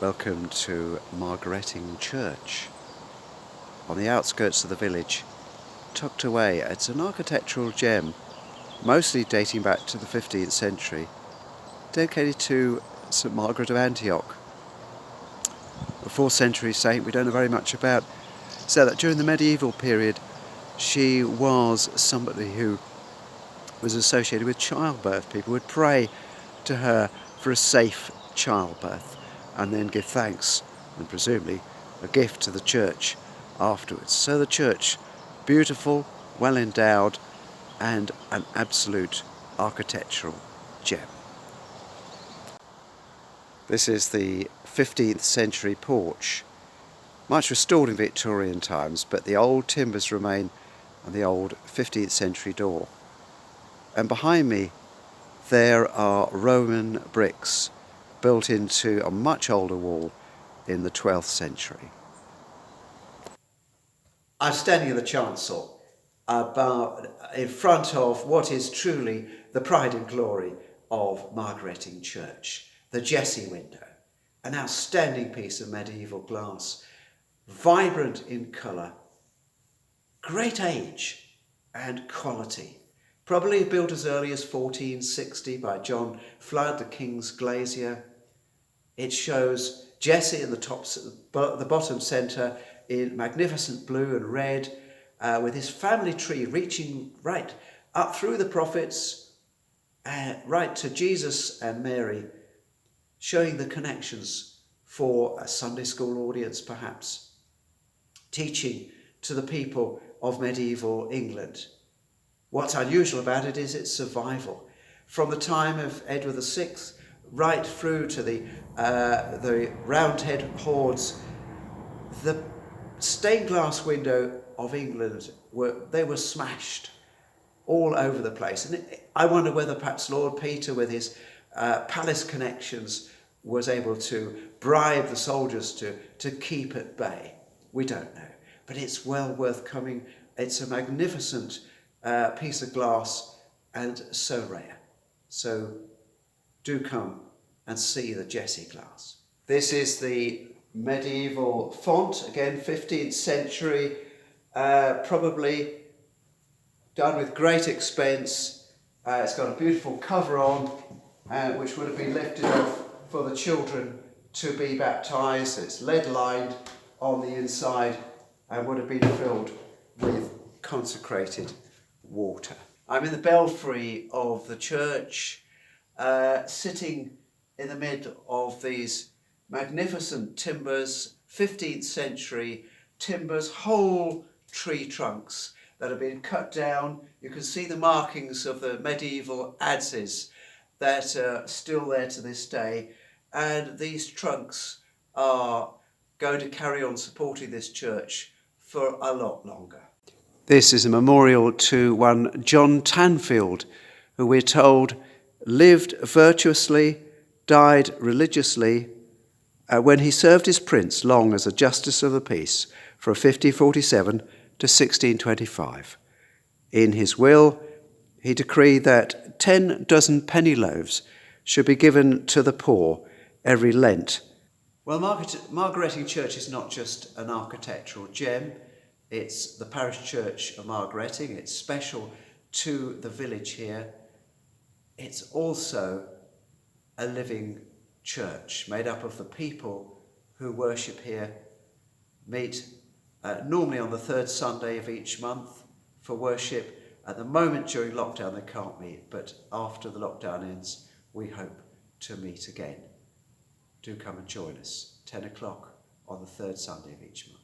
Welcome to Margaretting Church. On the outskirts of the village, tucked away, it's an architectural gem, mostly dating back to the 15th century, dedicated to St Margaret of Antioch, a 4th century saint we don't know very much about. So that during the medieval period, she was somebody who was associated with childbirth. People would pray to her for a safe childbirth and then give thanks and presumably a gift to the church afterwards. So the church, beautiful, well endowed, and an absolute architectural gem. This is the 15th century porch, much restored in Victorian times, but the old timbers remain on the old 15th century door. And behind me there are Roman bricks built into a much older wall in the 12th century. I'm standing in the chancel in front of what is truly the pride and glory of Margaretting Church, the Jessie window, an outstanding piece of medieval glass, vibrant in colour, great age and quality. Probably built as early as 1460 by John Flood, the King's glazier. It shows Jessie in the bottom centre in magnificent blue and red, with his family tree reaching right up through the prophets, right to Jesus and Mary, showing the connections for a Sunday school audience perhaps, teaching to the people of medieval England. What's unusual about it is its survival. From the time of Edward VI right through to the Roundhead hordes, the stained glass window of England were smashed all over the place. And I wonder whether perhaps Lord Peter, with his palace connections, was able to bribe the soldiers to keep at bay. We don't know. But it's well worth coming. It's a magnificent piece of glass and so rare. So do come and see the Jessie glass. This is the medieval font, again 15th century, probably done with great expense. It's got a beautiful cover on, which would have been lifted off for the children to be baptised. It's lead lined on the inside and would have been filled with consecrated water. I'm in the belfry of the church, sitting in the mid of these magnificent timbers, 15th century timbers, whole tree trunks that have been cut down. You can see the markings of the medieval adzes that are still there to this day, and these trunks are going to carry on supporting this church for a lot longer. This is a memorial to one John Tanfield, who we're told lived virtuously, died religiously, when he served his prince long as a justice of the peace from 1547 to 1625. In his will, he decreed that 10 dozen penny loaves should be given to the poor every Lent. Well, Margaretting Church is not just an architectural gem. It's the parish church of Margaretting. It's special to the village here. It's also a living church made up of the people who worship here, meet normally on the third Sunday of each month for worship. At the moment during lockdown they can't meet, but after the lockdown ends we hope to meet again. Do come and join us, 10 o'clock on the third Sunday of each month.